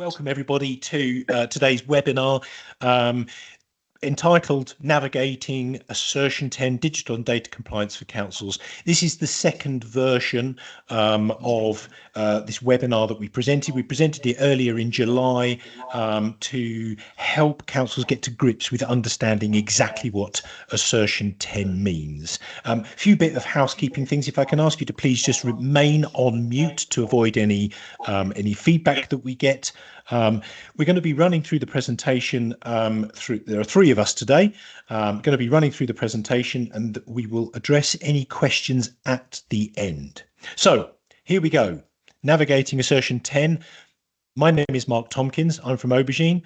welcome everybody to today's webinar entitled Navigating Assertion 10 Digital and Data Compliance for Councils. This is the second version of this webinar that we presented. We presented it earlier in July to help councils get to grips with understanding exactly what Assertion 10 means. A few bit of housekeeping things. If I can ask you to please just remain on mute to avoid any feedback that we get. We're going to be running through the presentation there are three of us today. Going to be running through the presentation and we will address any questions at the end. So here we go. Navigating Assertion 10. My name is Mark Tompkins. I'm from Aubergine.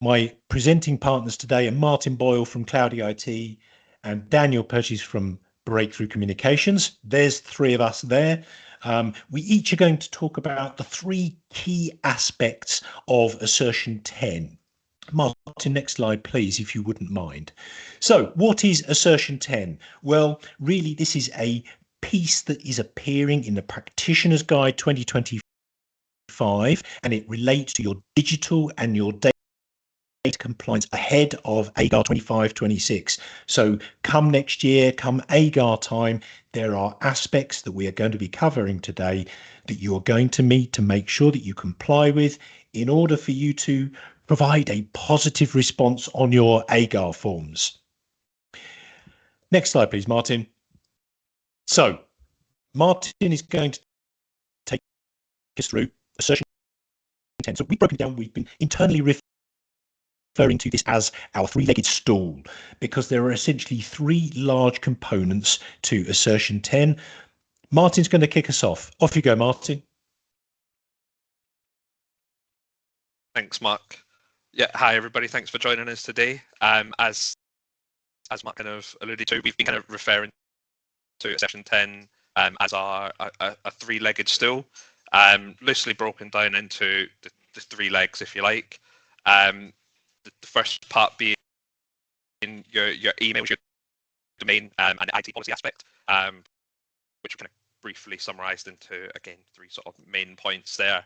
My presenting partners today are Martin Boyle from CloudyIT and Daniel Purchase from Breakthrough Communications. There's three of us there. We each are going to talk about the three key aspects of Assertion 10. Martin, next slide, please, if you wouldn't mind. So what is Assertion 10? Well, really, this is a piece that is appearing in the Practitioner's Guide 2025, and it relates to your digital and your data compliance ahead of AGAR 25-26. So come next year, come AGAR time, there are aspects that we are going to be covering today that you are going to meet to make sure that you comply with in order for you to provide a positive response on your AGAR forms. Next slide, please, Martin. So Martin is going to take us through Assertion 10. So we've broken it down, we've been internally referring to this as our three-legged stool because there are essentially three large components to Assertion 10. Martin's going to kick us off. Off you go, Martin. Thanks, Mark. Yeah, hi everybody. Thanks for joining us today. As Mark kind of alluded to, we've been kind of referring to Assertion 10 as a three-legged stool, loosely broken down into the three legs, if you like. The first part being your emails, your domain, and the IT policy aspect, which are kind of briefly summarised into, again, three sort of main points there.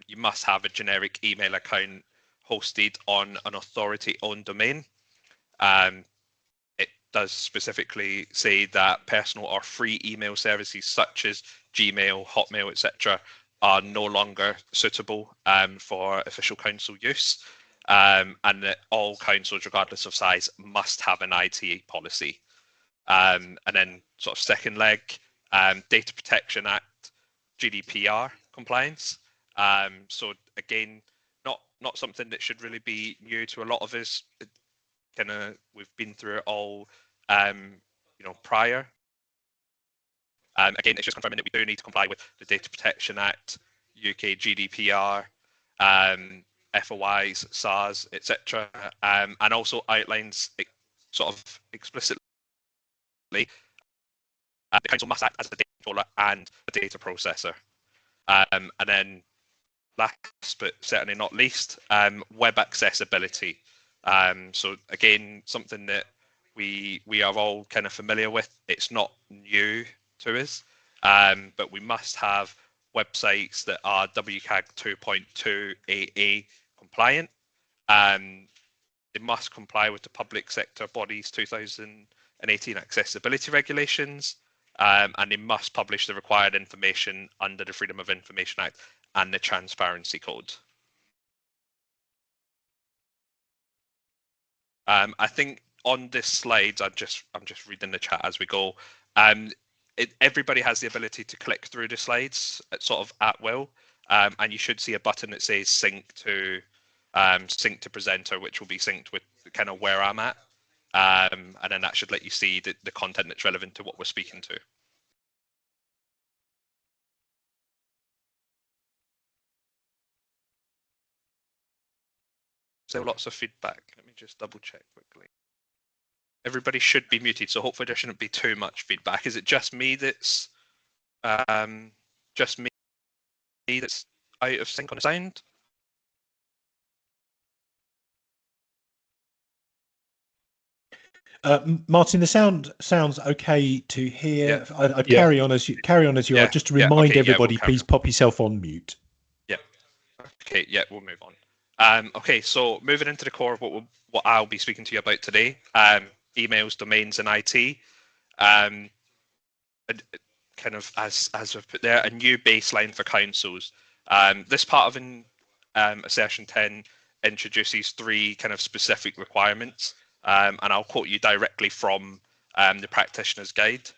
You must have a generic email account hosted on an authority-owned domain. It does specifically say that personal or free email services such as Gmail, Hotmail, etc. are no longer suitable for official council use, and that all councils, regardless of size, must have an IT policy. And then sort of second leg, Data Protection Act, GDPR compliance. So again, not something that should really be new to a lot of us. We've been through it all, prior. Again, it's just confirming that we do need to comply with the Data Protection Act, UK GDPR, FOIs, SARS, etc., and also outlines sort of explicitly the council must act as the data controller and the data processor. And then last but certainly not least, web accessibility. So again, something that we are all kind of familiar with. It's not new to us, but we must have websites that are WCAG 2.2 AA compliant. They must comply with the public sector bodies 2018 accessibility regulations, and they must publish the required information under the Freedom of Information Act and the Transparency Code. I think on this slide, I'm just reading the chat as we go. Everybody has the ability to click through the slides at will, and you should see a button that says sync to presenter, which will be synced with kind of where I'm at, and then that should let you see the content that's relevant to what we're speaking to. So lots of feedback. Let me just double check quickly. Everybody should be muted, so hopefully there shouldn't be too much feedback. Is it just me that's out of sync on the sound? Martin, the sound sounds okay to hear. Yeah. I'd carry on as you are. Just to remind everybody, we'll please pop yourself on mute. Yeah. Okay, yeah, we'll move on. Okay, so moving into the core of what I'll be speaking to you about today, emails, domains, and IT. And kind of as we've put there, a new baseline for councils. This part of Assertion 10 introduces three kind of specific requirements, and I'll quote you directly from the practitioner's guide.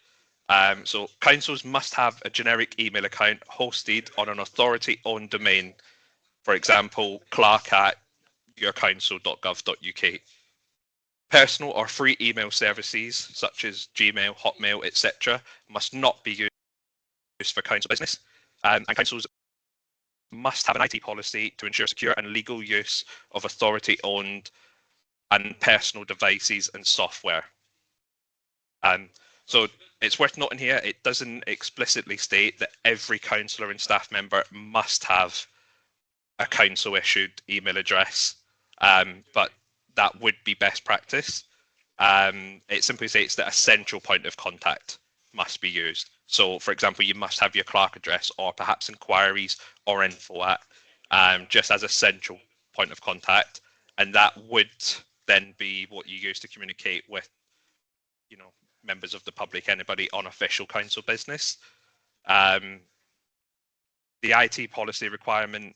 So councils must have a generic email account hosted on an authority-owned domain. For example, clark@yourcouncil.gov.uk. Personal or free email services such as Gmail, Hotmail, etc. must not be used for council business. And councils must have an IT policy to ensure secure and legal use of authority-owned and personal devices and software. So it's worth noting here, it doesn't explicitly state that every councillor and staff member must have a council issued email address, but that would be best practice. It simply states that a central point of contact must be used. So, for example, you must have your Clark address or perhaps inquiries or info at, just as a central point of contact, and that would then be what you use to communicate with, members of the public, anybody on official council business. The IT policy requirement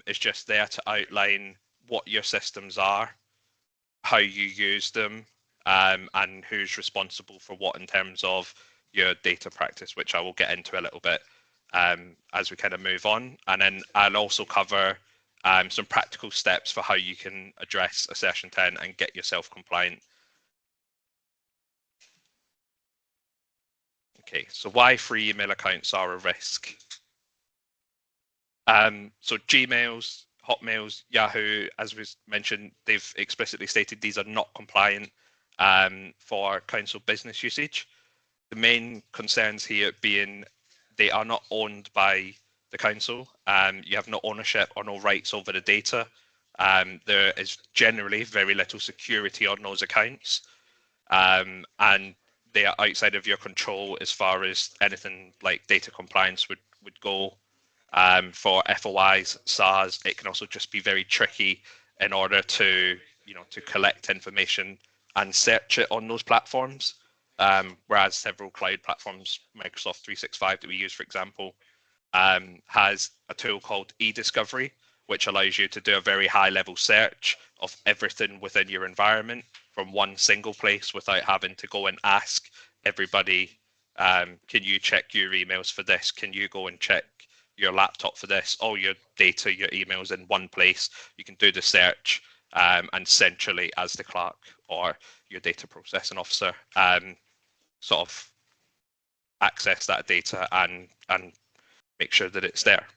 is just there to outline what your systems are, how you use them, and who's responsible for what in terms of your data practice, which I will get into a little bit as we kind of move on. And then I'll also cover some practical steps for how you can address Assertion 10 and get yourself compliant. Okay, so why free email accounts are a risk. So Gmails, Hotmails, Yahoo, as was mentioned, they've explicitly stated these are not compliant for council business usage. The main concerns here being they are not owned by the council. You have no ownership or no rights over the data. There is generally very little security on those accounts, and they are outside of your control as far as anything like data compliance would go. For FOIs, SARs, it can also just be very tricky in order to collect information and search it on those platforms. Whereas several cloud platforms, Microsoft 365 that we use, for example, has a tool called eDiscovery, which allows you to do a very high level search of everything within your environment from one single place without having to go and ask everybody, can you check your emails for this? Can you go and check your laptop for this? All your data, your emails in one place. You can do the search and centrally, as the clerk or your data processing officer, sort of access that data and make sure that it's there.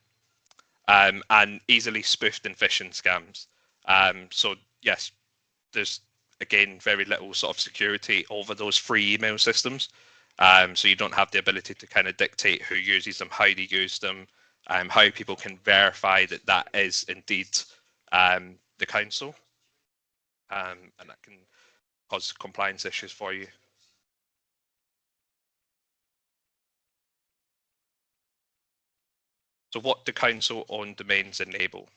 And easily spoofed and phishing scams. So yes, there's again very little sort of security over those free email systems. So you don't have the ability to kind of dictate who uses them, how they use them, how people can verify that that is indeed the council, and that can cause compliance issues for you. So what do council-owned domains enable?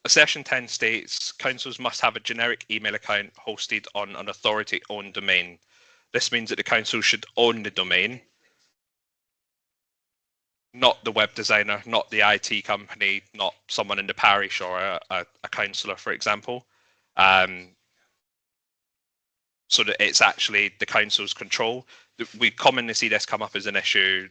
Assertion 10 states councils must have a generic email account hosted on an authority-owned domain. This means that the council should own the domain, not the web designer, not the IT company, not someone in the parish or a councillor, for example. So that it's actually the council's control. We commonly see this come up as an issue.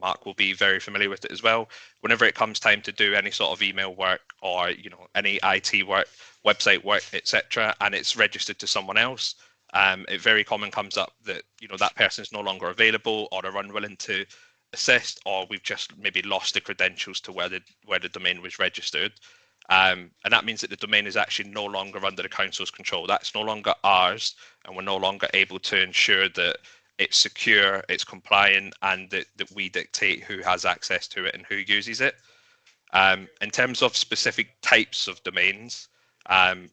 Mark will be very familiar with it as well. Whenever it comes time to do any sort of email work or any IT work, website work, etc., and it's registered to someone else, it very common comes up that that person is no longer available or they're unwilling to assist, or we've just maybe lost the credentials to where the domain was registered. And that means that the domain is actually no longer under the council's control. That's no longer ours, and we're no longer able to ensure that it's secure, it's compliant, and that we dictate who has access to it and who uses it. In terms of specific types of domains,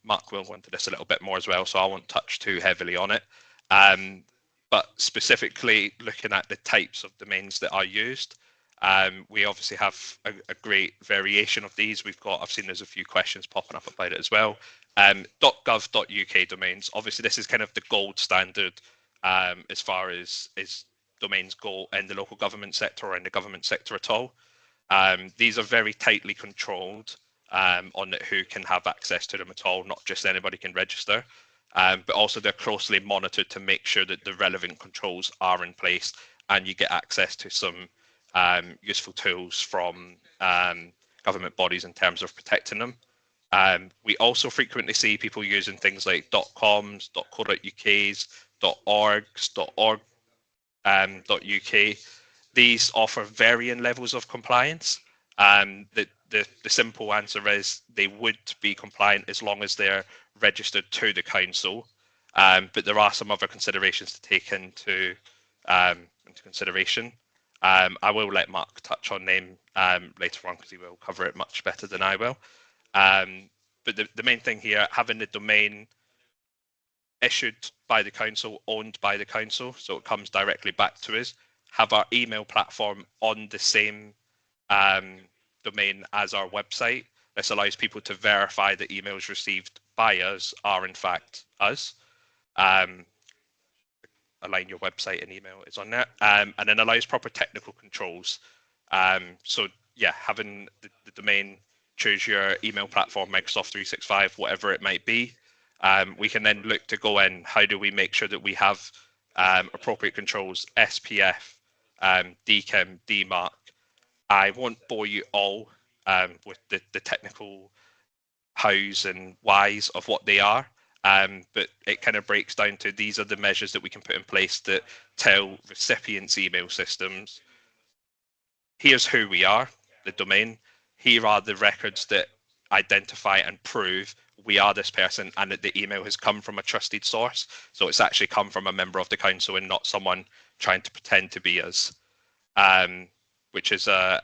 Mark will go into this a little bit more as well, so I won't touch too heavily on it. But specifically looking at the types of domains that are used, We obviously have a great variation of these. I've seen there's a few questions popping up about it as well. .gov.uk domains. Obviously, this is kind of the gold standard as far as domains go in the local government sector or in the government sector at all. These are very tightly controlled on who can have access to them at all. Not just anybody can register, but also they're closely monitored to make sure that the relevant controls are in place and you get access to some useful tools from government bodies in terms of protecting them. We also frequently see people using things like .coms, .co.uk's, .orgs, .org.uk. These offer varying levels of compliance. The simple answer is they would be compliant as long as they're registered to the council. But there are some other considerations to take into consideration. I will let Mark touch on them later on because he will cover it much better than I will. But the main thing here, having the domain issued by the council, owned by the council, so it comes directly back to us, have our email platform on the same domain as our website. This allows people to verify that emails received by us are in fact us. Align your website and email is on there, and then allows proper technical controls. So yeah, having the domain, choose your email platform, Microsoft 365, whatever it might be. We can then look to go in, how do we make sure that we have appropriate controls, SPF, DKIM, DMARC. I won't bore you all with the technical hows and whys of what they are, but it kind of breaks down to these are the measures that we can put in place that tell recipients' email systems, here's who we are, the domain, here are the records that identify and prove we are this person and that the email has come from a trusted source. So it's actually come from a member of the council and not someone trying to pretend to be us, which is a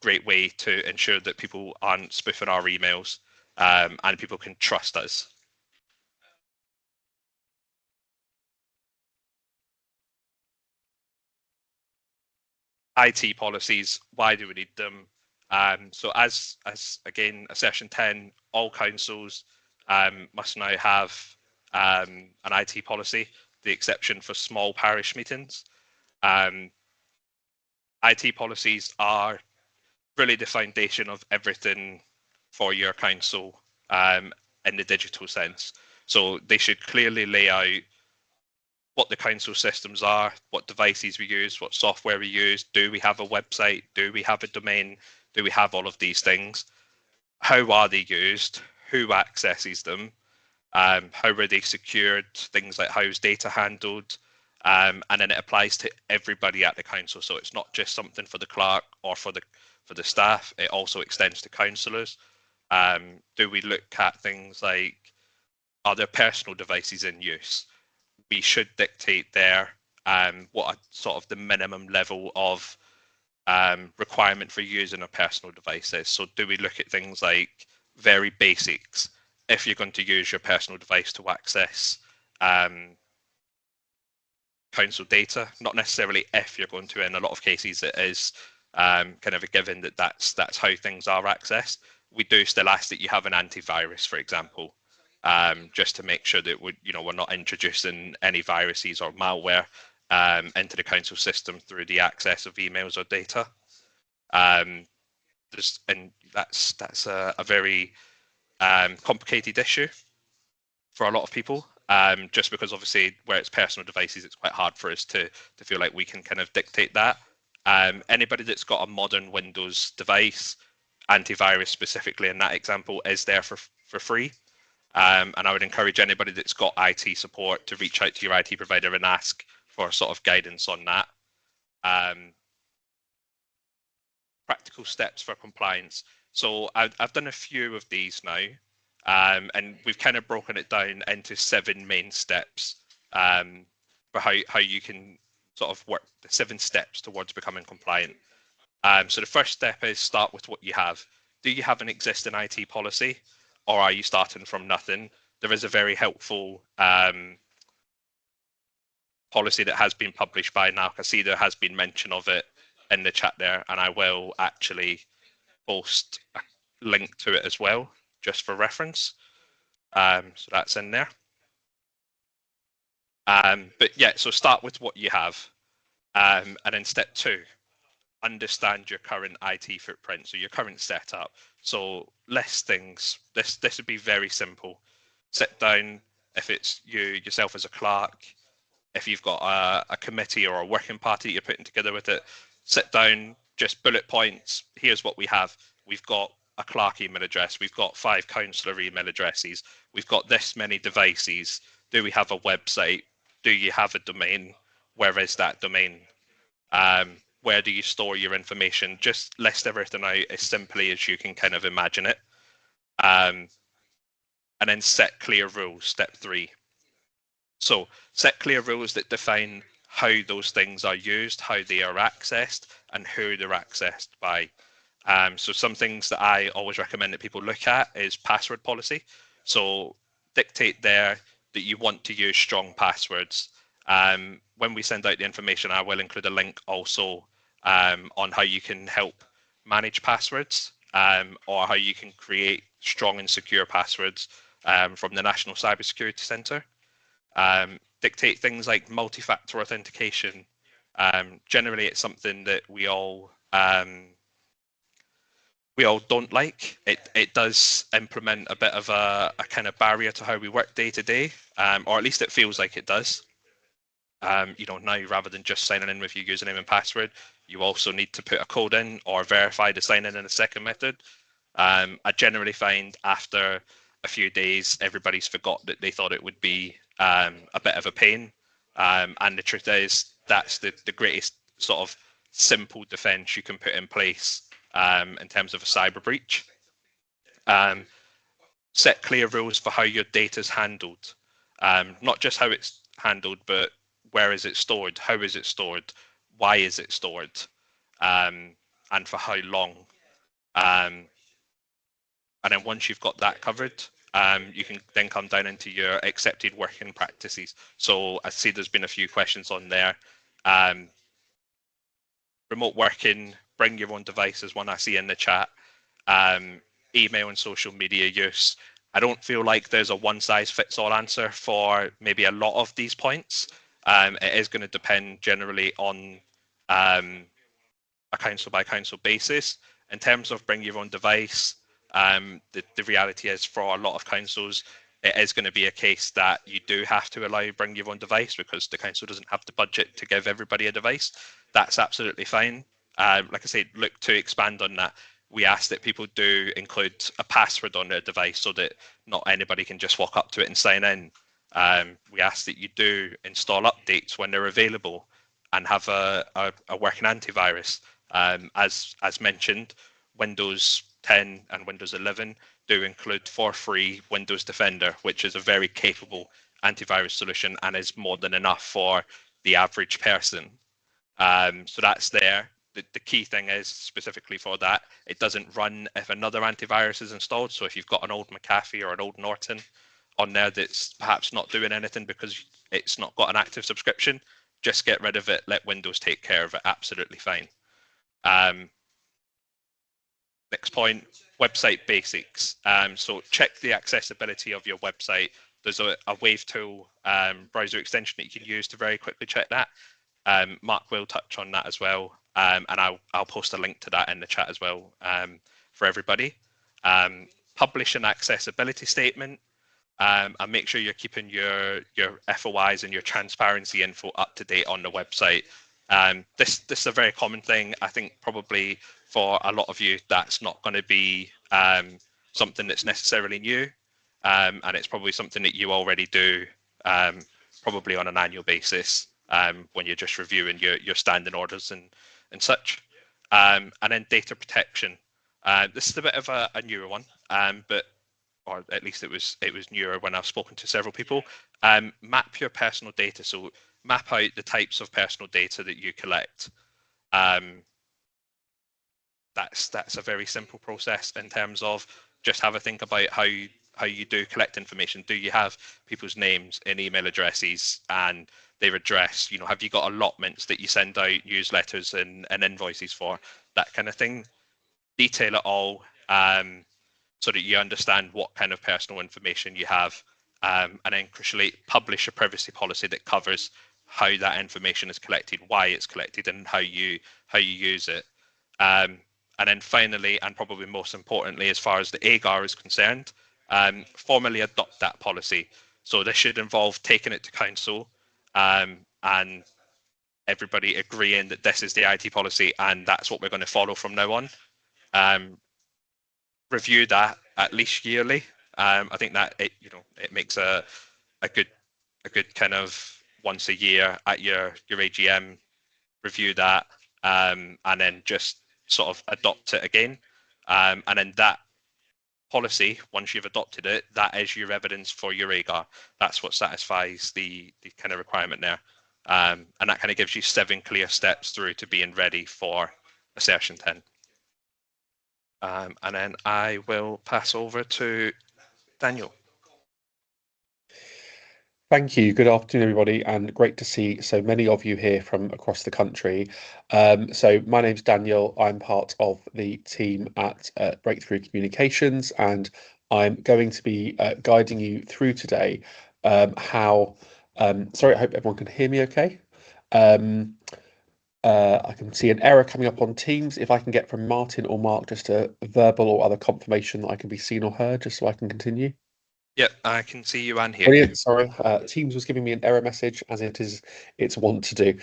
great way to ensure that people aren't spoofing our emails and people can trust us. IT policies, why do we need them? So as again, Assertion 10, all councils must now have an IT policy, the exception for small parish meetings. IT policies are really the foundation of everything for your council in the digital sense. So they should clearly lay out what the council systems are, what devices we use, what software we use. Do we have a website? Do we have a domain? Do we have all of these things? How are they used? Who accesses them? How are they secured? Things like how's data handled? And then it applies to everybody at the council. So it's not just something for the clerk or for the staff. It also extends to councillors. Do we look at things like, are there personal devices in use? We should dictate there what a sort of the minimum level of requirement for using a personal device is. So do we look at things like very basics? If you're going to use your personal device to access council data, not necessarily if you're going to, in a lot of cases it is kind of a given that that's how things are accessed. We do still ask that you have an antivirus, for example, just to make sure that we're not introducing any viruses or malware into the council system through the access of emails or data. And that's a very complicated issue for a lot of people, just because obviously where it's personal devices, it's quite hard for us to feel like we can kind of dictate that. Anybody that's got a modern Windows device, antivirus specifically in that example, is there for free. And I would encourage anybody that's got IT support to reach out to your IT provider and ask for sort of guidance on that. Practical steps for compliance. So I've done a few of these now, and we've kind of broken it down into 7 main steps for how you can sort of work the 7 steps towards becoming compliant. So the first step is start with what you have. Do you have an existing IT policy, or are you starting from nothing? There is a very helpful policy that has been published by NAC. I see there has been mention of it in the chat there, and I will actually post a link to it as well, just for reference. So that's in there. But yeah, so start with what you have. And then step 2, understand your current IT footprint, so your current setup. So list things. This would be very simple. Sit down, if it's yourself as a clerk, if you've got a committee or a working party you're putting together with it, sit down, just bullet points. Here's what we have. We've got a clerk email address. We've got 5 councillor email addresses. We've got this many devices. Do we have a website? Do you have a domain? Where is that domain? Where do you store your information? Just list everything out as simply as you can kind of imagine it. And then set clear rules, step 3. So set clear rules that define how those things are used, how they are accessed, and who they're accessed by. So some things that I always recommend that people look at is password policy. So dictate there that you want to use strong passwords. When we send out the information, I will include a link also on how you can help manage passwords or how you can create strong and secure passwords from the National Cybersecurity Centre. Dictate things like multi-factor authentication. Generally, it's something that we all don't like. It does implement a bit of a kind of barrier to how we work day to day, or at least it feels like it does. Now rather than just signing in with your username and password, you also need to put a code in or verify the sign in a second method. I generally find after a few days, everybody's forgot that they thought it would be a bit of a pain. And the truth is, that's the greatest sort of simple defense you can put in place in terms of a cyber breach. Set clear rules for how your data is handled. Not just how it's handled, but where is it stored? How is it stored? Why is it stored? And for how long? And then once you've got that covered, you can then come down into your accepted working practices. So I see there's been a few questions on there. Remote working, bring your own devices, one I see in the chat. Email and social media use. I don't feel like there's a one size fits all answer for maybe a lot of these points. It is going to depend generally on a council by council basis. In terms of bring your own device, the reality is for a lot of councils, it is going to be a case that you do have to allow bring your own device because the council doesn't have the budget to give everybody a device. That's absolutely fine. Like I said, look to expand on that. We ask that people do include a password on their device so that not anybody can just walk up to it and sign in. We ask that you do install updates when they're available and have a working antivirus. As mentioned, Windows 10 and Windows 11 do include for free Windows Defender, which is a very capable antivirus solution and is more than enough for the average person. So that's there. The key thing is specifically for that, it doesn't run if another antivirus is installed. So if you've got an old McAfee or an old Norton on there that's perhaps not doing anything because it's not got an active subscription, just get rid of it. Let Windows take care of it. Absolutely fine. Next point, website basics. So check the accessibility of your website. There's a Wave tool browser extension that you can use to very quickly check that. Mark will touch on that as well, and I'll post a link to that in the chat as well for everybody. Publish an accessibility statement. And make sure you're keeping your FOIs and your transparency info up to date on the website. This is a very common thing. I think probably for a lot of you, that's not going to be something that's necessarily new, and it's probably something that you already do probably on an annual basis when you're just reviewing your standing orders and such. And then data protection. This is a bit of a newer one, but or at least it was newer when I've spoken to several people. Map your personal data. So map out the types of personal data that you collect. That's a very simple process in terms of just have a think about how you do collect information. Do you have people's names and email addresses and their address? You know, have you got allotments that you send out newsletters and invoices for, that kind of thing? Detail it all, so that you understand what kind of personal information you have, and then crucially publish a privacy policy that covers how that information is collected, why it's collected, and how you use it. And then finally, and probably most importantly, as far as the AGAR is concerned, formally adopt that policy. So this should involve taking it to council, and everybody agreeing that this is the IT policy and that's what we're going to follow from now on. Review that at least yearly. I think that it makes a good kind of once a year at your AGM, review that, and then just sort of adopt it again. And then that policy, once you've adopted it, that is your evidence for your AGAR. That's what satisfies the kind of requirement there. And that kind of gives you 7 clear steps through to being ready for Assertion 10. And then I will pass over to Daniel. Thank you. Good afternoon, everybody, and great to see so many of you here from across the country. So my name's Daniel. I'm part of the team at Breakthrough Communications, and I'm going to be guiding you through today how. Sorry, I hope everyone can hear me okay. I can see an error coming up on Teams. If I can get from Martin or Mark just a verbal or other confirmation that I can be seen or heard, just so I can continue. Yep, I can see you and hear Brilliant. you. Sorry, Teams was giving me an error message, as it's wont to do.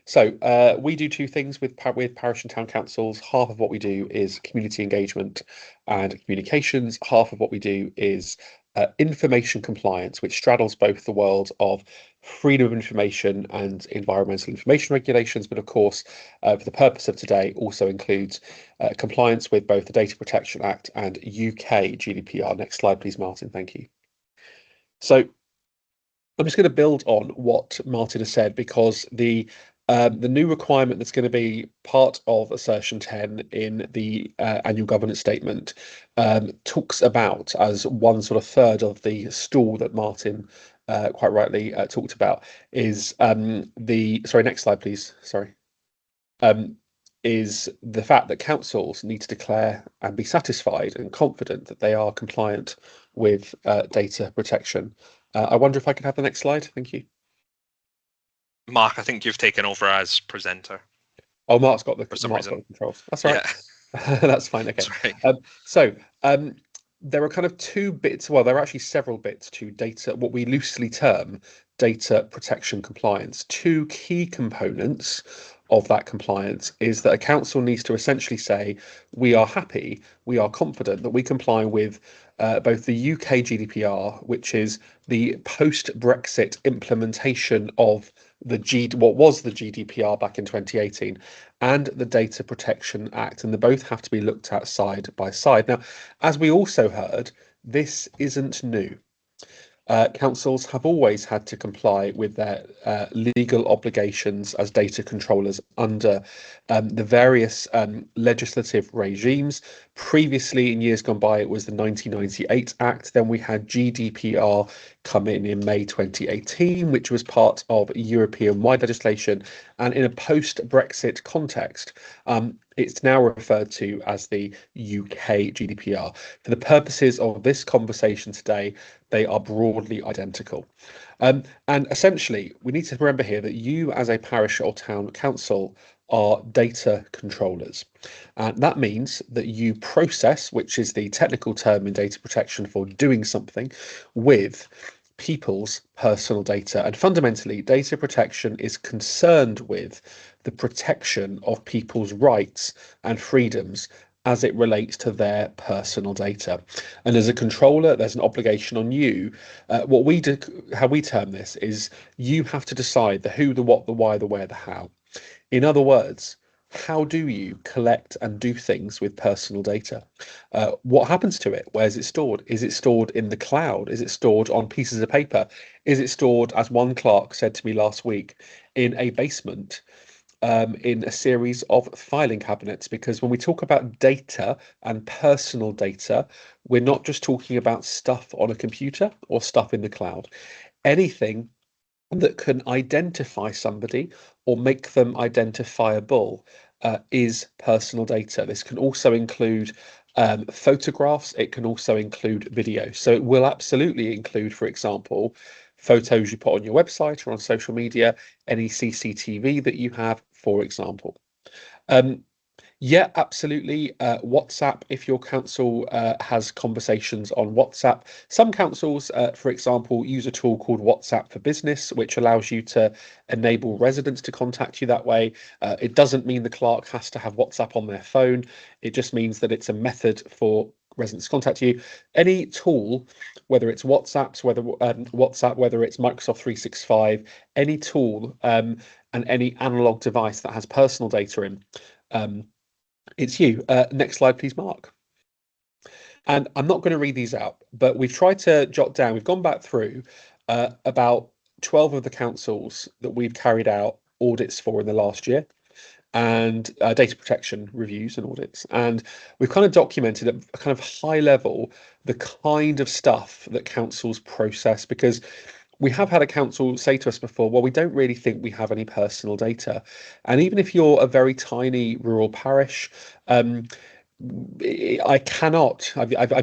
So we do 2 things with parish and town councils. Half of what we do is community engagement and communications. Half of what we do is information compliance, which straddles both the world of freedom of information and environmental information regulations, but of course, for the purpose of today, also includes compliance with both the Data Protection Act and UK GDPR. Next slide, please, Martin. Thank you. So I'm just going to build on what Martin has said, because the new requirement that's going to be part of Assertion 10 in the annual governance statement talks about, as one sort of third of the stall that Martin quite rightly talked about, is sorry, next slide, please. Sorry. Is the fact that councils need to declare and be satisfied and confident that they are compliant with data protection. I wonder if I could have the next slide. Thank you. Mark, I think you've taken over as presenter. Oh, Mark's got the controls. That's right. Yeah. That's fine. Okay. That's right. There are kind of 2 bits. Well, there are actually several bits to data, what we loosely term data protection compliance. 2 key components of that compliance is that a council needs to essentially say, we are happy, we are confident that we comply with both the UK GDPR, which is the post-Brexit implementation of what was the GDPR back in 2018, and the Data Protection Act, and they both have to be looked at side by side. Now, as we also heard, this isn't new. Councils have always had to comply with their legal obligations as data controllers under the various legislative regimes. Previously, in years gone by, it was the 1998 Act. Then we had GDPR come in May 2018, which was part of European-wide legislation. And in a post-Brexit context, it's now referred to as the UK GDPR. For the purposes of this conversation today, they are broadly identical. And essentially, we need to remember here that you, as a parish or town council, are data controllers. And that means that you process, which is the technical term in data protection for doing something, with people's personal data. And fundamentally, data protection is concerned with the protection of people's rights and freedoms as it relates to their personal data. And as a controller, there's an obligation on you. What we do, how we term this, is you have to decide the who, the what, the why, the where, the how. In other words, how do you collect and do things with personal data? What happens to it? Where is it stored? Is it stored in the cloud? Is it stored on pieces of paper? Is it stored, as one clerk said to me last week, in a basement? in a series of filing cabinets, because when we talk about data and personal data, we're not just talking about stuff on a computer or stuff in the cloud. Anything that can identify somebody or make them identifiable is personal data. This can also include photographs. It can also include video. So it will absolutely include, for example, photos you put on your website or on social media, any CCTV that you have, for example. Yeah, absolutely. WhatsApp, if your council has conversations on WhatsApp. Some councils, for example, use a tool called WhatsApp for Business, which allows you to enable residents to contact you that way. It doesn't mean the clerk has to have WhatsApp on their phone. It just means that it's a method for residents to contact you. Any tool, whether it's WhatsApp, whether it's Microsoft 365, any tool and any analog device that has personal data in, it's you. Next slide, please, Mark. And I'm not going to read these out, but we've tried to jot down, we've gone back through about 12 of the councils that we've carried out audits for in the last year, and data protection reviews and audits. And we've kind of documented at a kind of high level the kind of stuff that councils process, because we have had a council say to us before, well, we don't really think we have any personal data. And even if you're a very tiny rural parish, I've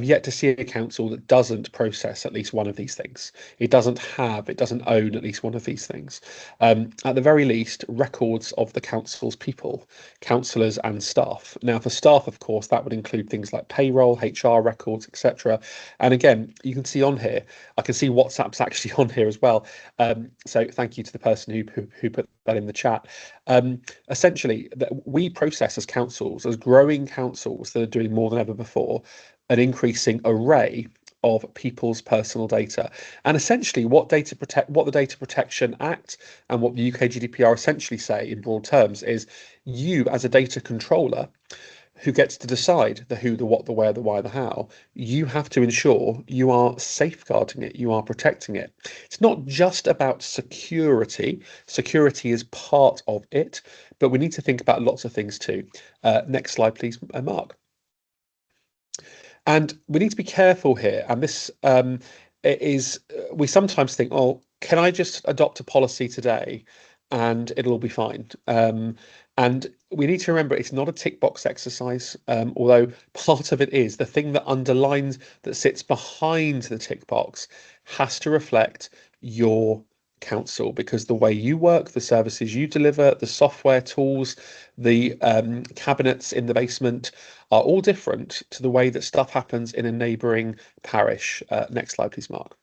yet to see a council that doesn't process at least one of these things. It doesn't own at least one of these things. At the very least, records of the council's people, councillors and staff. Now, for staff, of course, that would include things like payroll, HR records, etc. And again, you can see on here, I can see WhatsApp's actually on here as well. So thank you to the person who put that in the chat. Essentially, we process as councils, as growing councils that are doing more than ever before, an increasing array of people's personal data. And essentially what the Data Protection Act and what the UK GDPR essentially say in broad terms is, you as a data controller who gets to decide the who, the what, the where, the why, the how, you have to ensure you are safeguarding it, you are protecting it. It's not just about security. Security is part of it, but we need to think about lots of things too. Next slide, please, Mark. And we need to be careful here. And this we sometimes think, oh, can I just adopt a policy today and it'll all be fine? And we need to remember it's not a tick box exercise, although part of it is. The thing that underlines, that sits behind the tick box, has to reflect your council, because the way you work, the services you deliver, the software tools, the cabinets in the basement are all different to the way that stuff happens in a neighbouring parish. Next slide, please, Mark.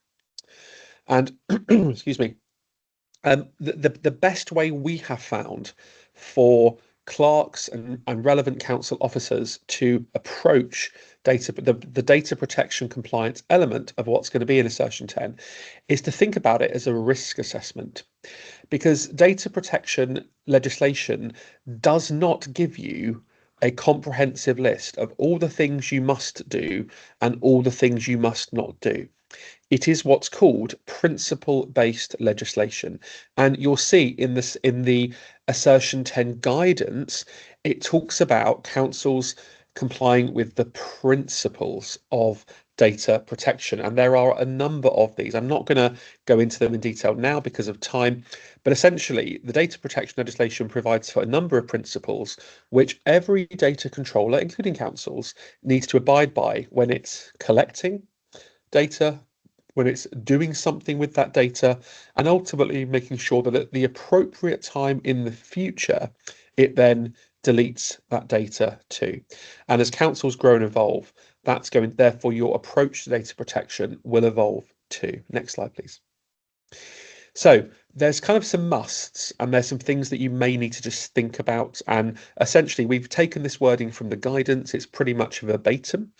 And excuse me. The best way we have found for clerks and relevant council officers to approach the data protection compliance element of what's going to be in Assertion 10 is to think about it as a risk assessment, because data protection legislation does not give you a comprehensive list of all the things you must do and all the things you must not do. It is what's called principle-based legislation. And you'll see in the Assertion 10 guidance, it talks about councils complying with the principles of data protection. And there are a number of these. I'm not going to go into them in detail now because of time, but essentially the data protection legislation provides for a number of principles which every data controller, including councils, needs to abide by when it's collecting data, when it's doing something with that data, and ultimately making sure that at the appropriate time in the future, it then deletes that data too. And as councils grow and evolve, therefore your approach to data protection will evolve too. Next slide, please. So there's kind of some musts, and there's some things that you may need to just think about. And essentially, we've taken this wording from the guidance. It's pretty much verbatim.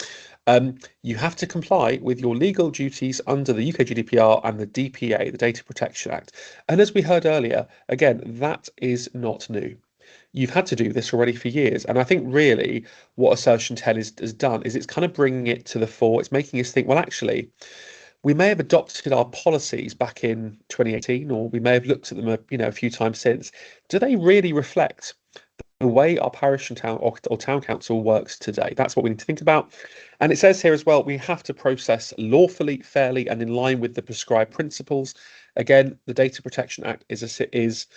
You have to comply with your legal duties under the UK GDPR and the DPA, the Data Protection Act. And as we heard earlier, again, that is not new. You've had to do this already for years. And I think really what Assertion 10 has done is it's kind of bringing it to the fore. It's making us think, well, actually, we may have adopted our policies back in 2018, or we may have looked at them a few times since. Do they really reflect the way our parish and town or town council works today? That's what we need to think about. And it says here as well, we have to process lawfully, fairly, and in line with the prescribed principles. Again, the Data Protection Act is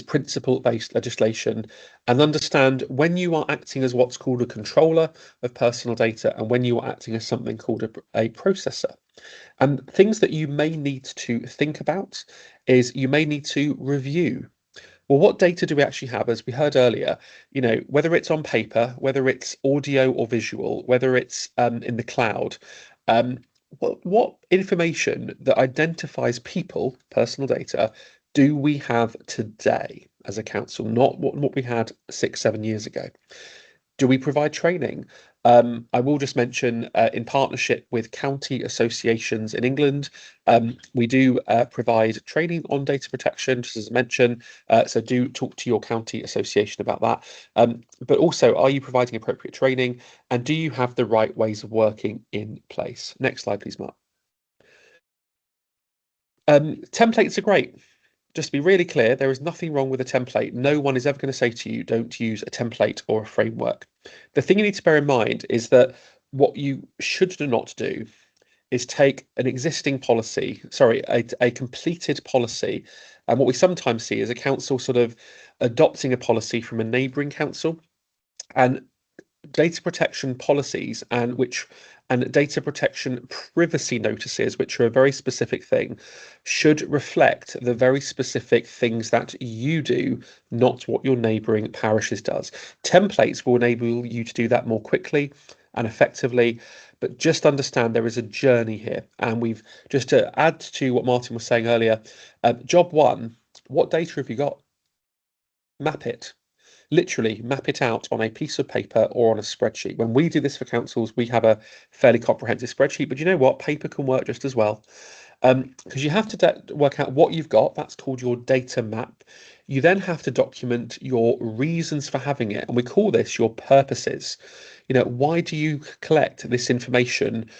principle-based legislation, and understand when you are acting as what's called a controller of personal data and when you are acting as something called a processor. And things that you may need to think about is you may need to review. Well, what data do we actually have? As we heard earlier, whether it's on paper, whether it's audio or visual, whether it's in the cloud, what information that identifies people, personal data, do we have today as a council, not what we had 6-7 years ago? Do we provide training? I will just mention, in partnership with county associations in England, we do provide training on data protection, just as I mentioned, so do talk to your county association about that. But also, are you providing appropriate training, and do you have the right ways of working in place? Next slide, please, Mark. Templates are great. Just to be really clear, there is nothing wrong with a template. No one is ever going to say to you, don't use a template or a framework. The thing you need to bear in mind is that what you should not do is take an existing policy, a completed policy. And what we sometimes see is a council sort of adopting a policy from a neighbouring council, and data protection policies and data protection privacy notices, which are a very specific thing, should reflect the very specific things that you do, not what your neighbouring parishes does. Templates will enable you to do that more quickly and effectively, but just understand there is a journey here. And we've, just to add to what Martin was saying earlier, job one, what data have you got? Map it. Literally map it out on a piece of paper or on a spreadsheet. When we do this for councils, we have a fairly comprehensive spreadsheet, but you know what? Paper can work just as well. Because you have to work out what you've got. That's called your data map. You then have to document your reasons for having it, and we call this your purposes. Why do you collect this information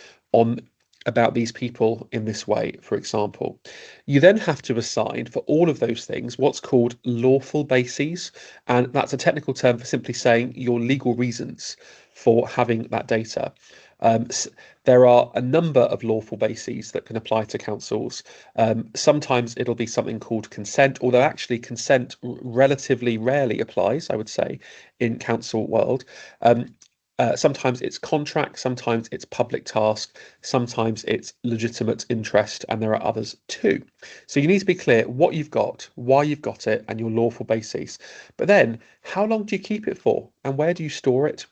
about these people in this way, for example? You then have to assign for all of those things what's called lawful bases, and that's a technical term for simply saying your legal reasons for having that data. There are a number of lawful bases that can apply to councils. Sometimes it'll be something called consent, although actually consent relatively rarely applies, I would say, in council world. Sometimes it's contract, sometimes it's public task, sometimes it's legitimate interest, and there are others too. So you need to be clear what you've got, why you've got it, and your lawful basis. But then, how long do you keep it for, and where do you store it?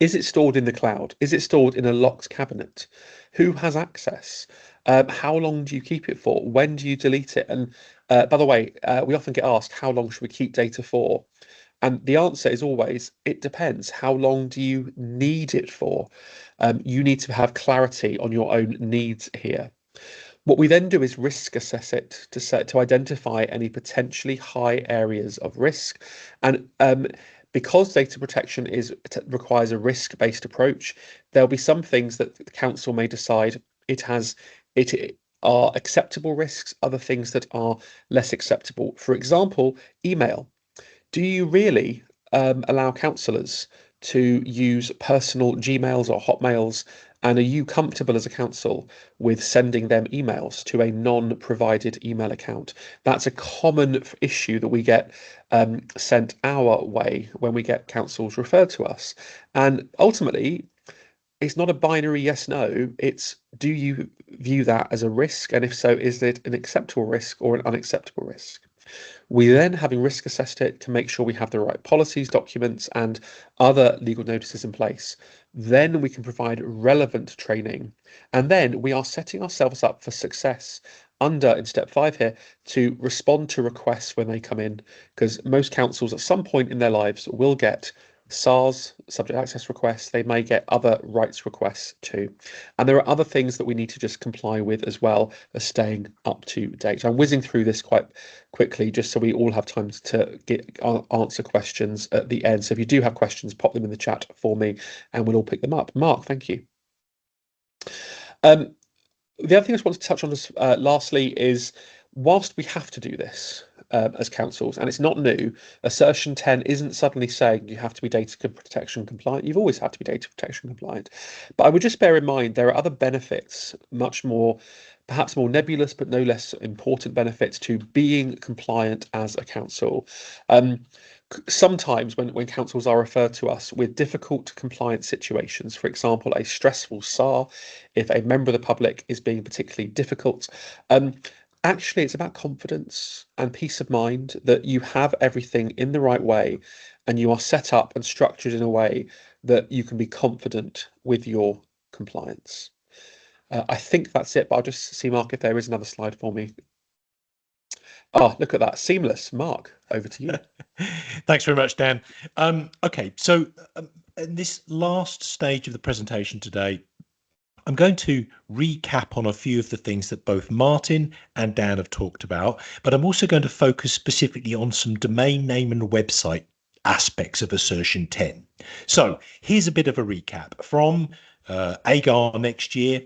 Is it stored in the cloud? Is it stored in a locked cabinet? Who has access? How long do you keep it for? When do you delete it? And by the way, we often get asked, how long should we keep data for? And the answer is always, it depends. How long do you need it for? You need to have clarity on your own needs here. What we then do is risk assess it to identify any potentially high areas of risk. And because data protection requires a risk-based approach, there'll be some things that the council may decide it are acceptable risks, other things that are less acceptable. For example, email. Do you really allow councillors to use personal Gmails or Hotmails? And are you comfortable as a council with sending them emails to a non-provided email account? That's a common issue that we get sent our way when we get councils referred to us. And ultimately, it's not a binary yes, no. It's, do you view that as a risk? And if so, is it an acceptable risk or an unacceptable risk? We then, having risk assessed it, to make sure we have the right policies, documents, and other legal notices in place. Then we can provide relevant training. And then we are setting ourselves up for success in step 5 here, to respond to requests when they come in, because most councils at some point in their lives will get SARS, subject access requests. They may get other rights requests too. And there are other things that we need to just comply with as well as staying up to date. I'm whizzing through this quite quickly just so we all have time to answer questions at the end. So if you do have questions, pop them in the chat for me and we'll all pick them up. Mark, thank you. The other thing I just want to touch on is, lastly, is whilst we have to do this as councils, and it's not new, Assertion 10 isn't suddenly saying you have to be data protection compliant. You've always had to be data protection compliant. But I would just bear in mind there are other benefits, much more, perhaps more nebulous, but no less important benefits to being compliant as a council. Sometimes when councils are referred to us with difficult compliance situations, for example, a stressful SAR, if a member of the public is being particularly difficult, actually it's about confidence and peace of mind that you have everything in the right way and you are set up and structured in a way that you can be confident with your compliance. I think that's it, but I'll just see, Mark, if there is another slide for me. Oh, look at that. Seamless. Mark, over to you. Thanks very much, Dan. Okay, so in this last stage of the presentation today, I'm going to recap on a few of the things that both Martin and Dan have talked about, but I'm also going to focus specifically on some domain name and website aspects of Assertion 10. So here's a bit of a recap. From AGAR next year,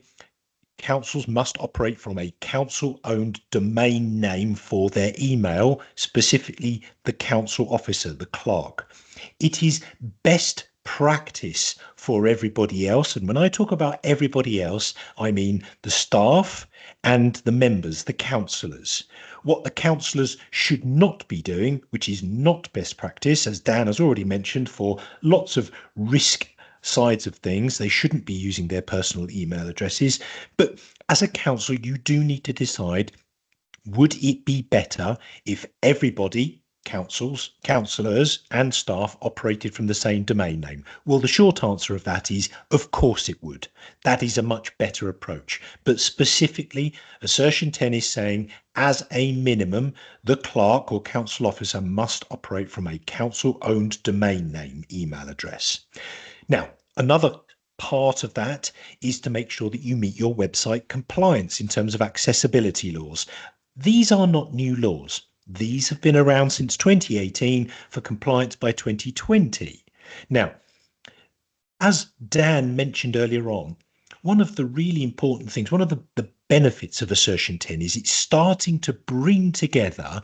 councils must operate from a council-owned domain name for their email, specifically the council officer, the clerk. It is best practice for everybody else, and when I talk about everybody else, I mean the staff and the members, the councillors. What the councillors should not be doing, which is not best practice, as Dan has already mentioned, for lots of risk sides of things, they shouldn't be using their personal email addresses. But as a council, you do need to decide, would it be better if everybody, councillors and staff, operated from the same domain name? Well, the short answer of that is, of course it would. That is a much better approach. But specifically, Assertion 10 is saying, as a minimum, the clerk or council officer must operate from a council-owned domain name email address. Now, another part of that is to make sure that you meet your website compliance in terms of accessibility laws. These are not new laws. These have been around since 2018 for compliance by 2020. Now, as Dan mentioned earlier on, one of the really important things, one of the benefits of Assertion 10 is it's starting to bring together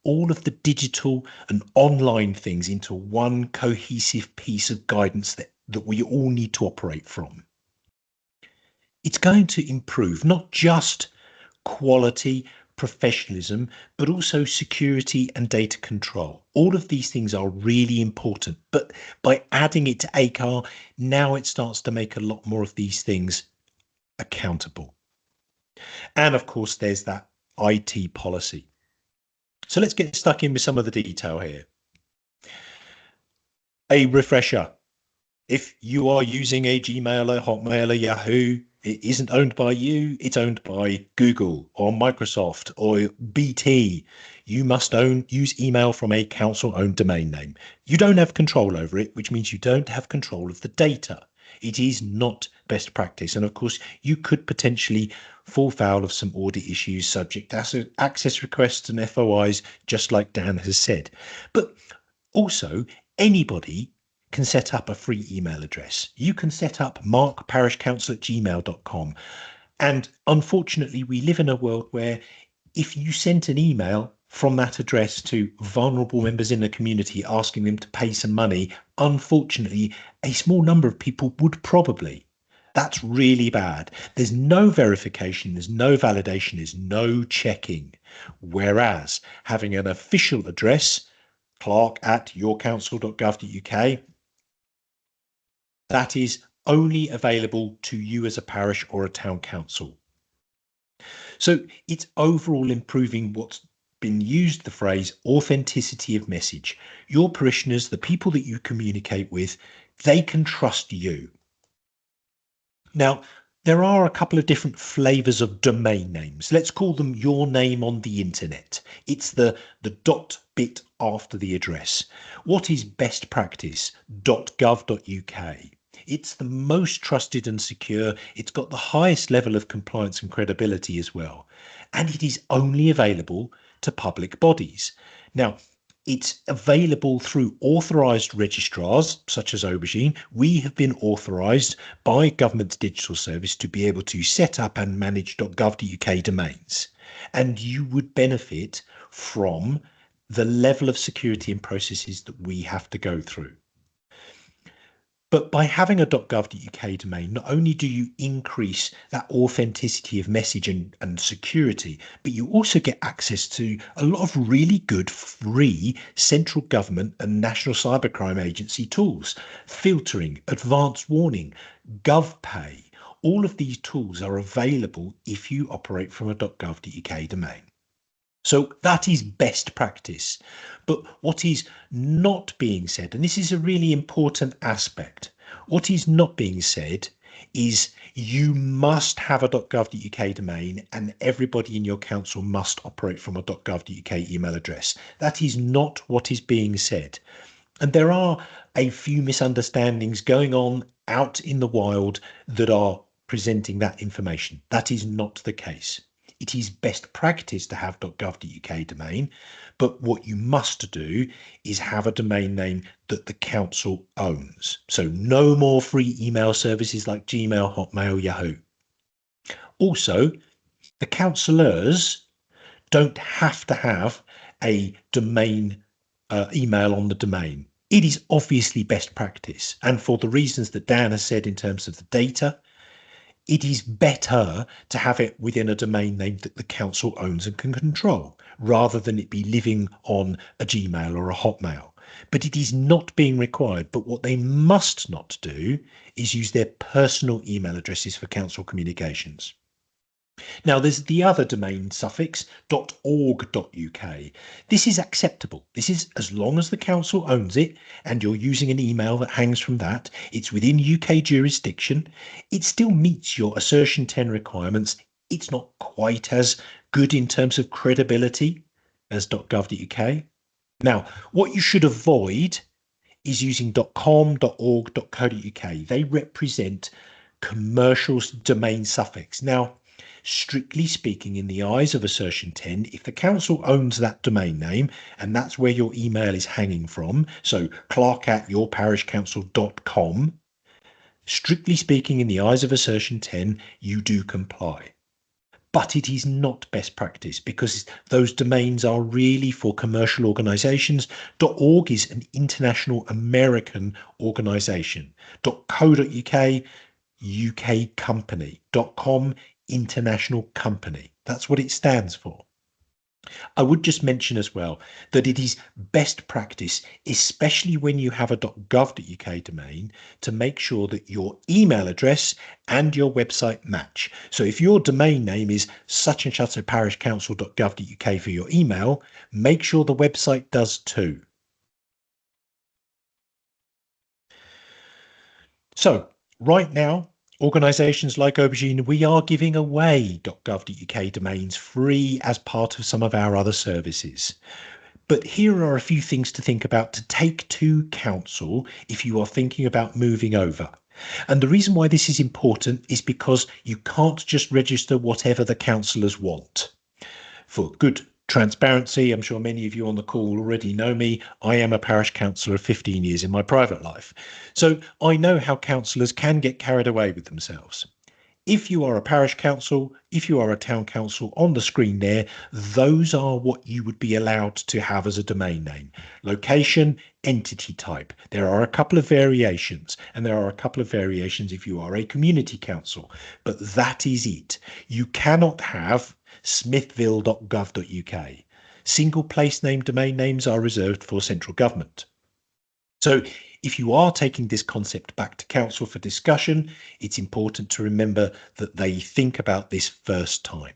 all of the digital and online things into one cohesive piece of guidance that we all need to operate from. It's going to improve not just quality, professionalism, but also security and data control. All of these things are really important, but by adding it to ACAR, now it starts to make a lot more of these things accountable. And of course, there's that IT policy. So let's get stuck in with some of the detail here. A refresher. If you are using a Gmail, a Hotmail, a Yahoo, it isn't owned by you, it's owned by Google or Microsoft or BT. You must use email from a council-owned domain name. You don't have control over it, which means you don't have control of the data. It is not best practice. And of course, you could potentially fall foul of some audit issues subject to access requests and FOIs, just like Dan has said. But also, anybody can set up a free email address. You can set up markparishcouncil@gmail.com. And unfortunately, we live in a world where if you sent an email from that address to vulnerable members in the community asking them to pay some money, unfortunately, a small number of people would probably. That's really bad. There's no verification, there's no validation, there's no checking. Whereas having an official address, clark@yourcouncil.gov.uk, that is only available to you as a parish or a town council. So it's overall improving what's been used, the phrase authenticity of message. Your parishioners, the people that you communicate with, they can trust you. Now, there are a couple of different flavors of domain names. Let's call them your name on the internet. It's the dot bit after the address. What is best practice? .gov.uk. It's the most trusted and secure. It's got the highest level of compliance and credibility as well. And it is only available to public bodies. Now, It's available through authorised registrars, such as Aubergine. We have been authorised by Government Digital Service to be able to set up and manage .gov.uk domains. And you would benefit from the level of security and processes that we have to go through. But by having a .gov.uk domain, not only do you increase that authenticity of message and security, but you also get access to a lot of really good free central government and National Cybercrime Agency tools, filtering, advanced warning, GovPay. All of these tools are available if you operate from a .gov.uk domain. So that is best practice. But what is not being said, and this is a really important aspect, what is not being said is you must have a .gov.uk domain and everybody in your council must operate from a .gov.uk email address. That is not what is being said. And there are a few misunderstandings going on out in the wild that are presenting that information. That is not the case. It is best practice to have .gov.uk domain, but what you must do is have a domain name that the council owns. So no more free email services like Gmail, Hotmail, Yahoo. Also, the councillors don't have to have a domain email on the domain. It is obviously best practice. And for the reasons that Dan has said in terms of the data, it is better to have it within a domain name that the council owns and can control, rather than it be living on a Gmail or a Hotmail. But it is not being required. But what they must not do is use their personal email addresses for council communications. Now, there's the other domain suffix, .org.uk. This is acceptable. This is as long as the council owns it and you're using an email that hangs from that, it's within UK jurisdiction, it still meets your Assertion 10 requirements. It's not quite as good in terms of credibility as .gov.uk. Now, what you should avoid is using .com, .org, .co.uk. They represent commercial domain suffix. Now, strictly speaking, in the eyes of Assertion 10, if the council owns that domain name and that's where your email is hanging from, so clark@yourparishcouncil.com, strictly speaking, in the eyes of Assertion 10, you do comply. But it is not best practice because those domains are really for commercial organizations. .org is an international American organization. .co.uk, UK company. .com, international company. That's what it stands for. I would just mention as well that it is best practice, especially when you have a .gov.uk domain, to make sure that your email address and your website match. So if your domain name is such and such a parishcouncil.gov.uk for your email, make sure the website does too. So right now, organisations like Aubergine, we are giving away .gov.uk domains free as part of some of our other services. But here are a few things to think about to take to council if you are thinking about moving over. And the reason why this is important is because you can't just register whatever the councillors want. For good transparency, I'm sure many of you on the call already know me. I am a parish councillor of 15 years in my private life. So I know how councillors can get carried away with themselves. If you are a parish council, if you are a town council, on the screen there, those are what you would be allowed to have as a domain name. Location, entity type. There are a couple of variations, and there are a couple of variations if you are a community council, but that is it. You cannot have smithville.gov.uk. Single place name domain names are reserved for central government. So if you are taking this concept back to council for discussion, it's important to remember that they think about this first time.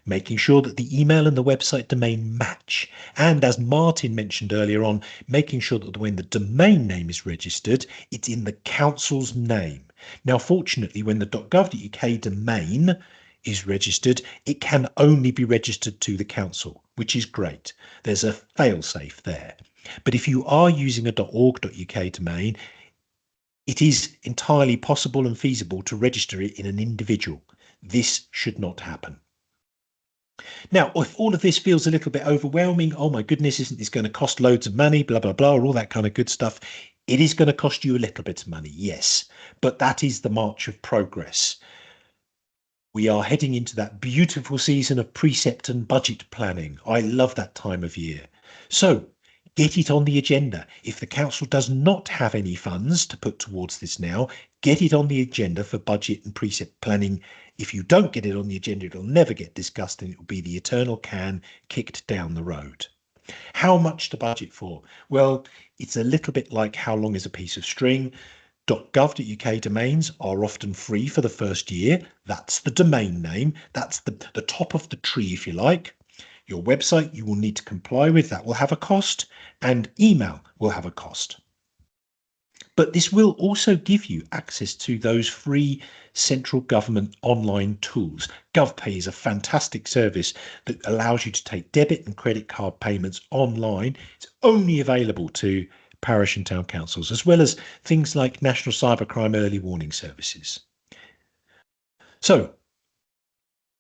Making sure that the email and the website domain match. And as Martin mentioned earlier on, making sure that when the domain name is registered, it's in the council's name. Now, fortunately, when the .gov.uk domain is registered, it can only be registered to the council, which is great. There's a fail-safe there. But if you are using a .org.uk domain, it is entirely possible and feasible to register it in an individual. This should not happen. Now, if all of this feels a little bit overwhelming, oh my goodness, isn't this going to cost loads of money, blah, blah, blah, or all that kind of good stuff? It is going to cost you a little bit of money, yes, but that is the march of progress. We are heading into that beautiful season of precept and budget planning. I love that time of year. So get it on the agenda. If the council does not have any funds to put towards this now, get it on the agenda for budget and precept planning. If you don't get it on the agenda, it'll never get discussed and it will be the eternal can kicked down the road. How much to budget for? Well, it's a little bit like how long is a piece of string. .gov.uk domains are often free for the first year. That's the domain name. That's the top of the tree, if you like. Your website you will need to comply with. That will have a cost, and email will have a cost. But this will also give you access to those free central government online tools. GovPay is a fantastic service that allows you to take debit and credit card payments online. It's only available to parish and town councils, as well as things like National Cybercrime Early Warning Services. So,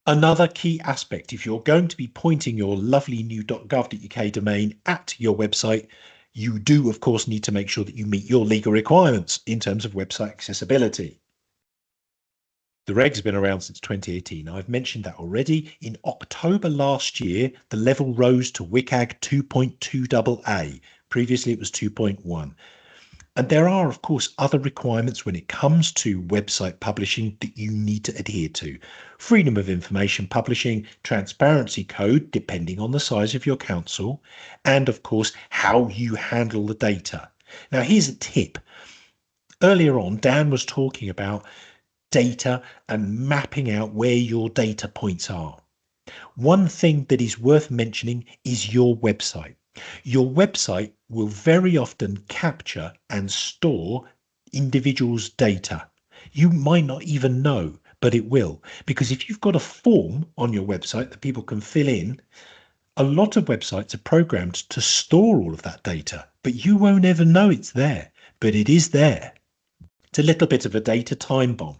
another key aspect, if you're going to be pointing your lovely new .gov.uk domain at your website, you do, of course, need to make sure that you meet your legal requirements in terms of website accessibility. The regs have been around since 2018. I've mentioned that already. In October last year, the level rose to WCAG 2.2AA. Previously, it was 2.1. And there are, of course, other requirements when it comes to website publishing that you need to adhere to. Freedom of information publishing, transparency code, depending on the size of your council, and, of course, how you handle the data. Now, here's a tip. Earlier on, Dan was talking about data and mapping out where your data points are. One thing that is worth mentioning is your website. Your website will very often capture and store individuals' data. You might not even know, but it will. Because if you've got a form on your website that people can fill in, a lot of websites are programmed to store all of that data, but you won't ever know it's there, but it is there. It's a little bit of a data time bomb.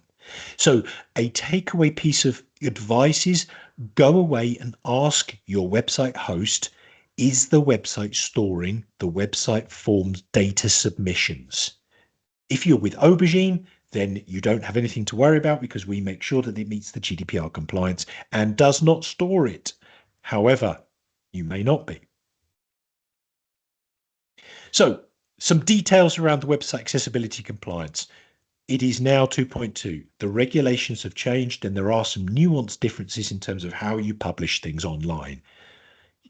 So a takeaway piece of advice is go away and ask your website host, is the website storing the website form's data submissions? If you're with Aubergine, then you don't have anything to worry about because we make sure that it meets the GDPR compliance and does not store it. However, you may not be. So some details around the website accessibility compliance. It is now 2.2. The regulations have changed and there are some nuanced differences in terms of how you publish things online.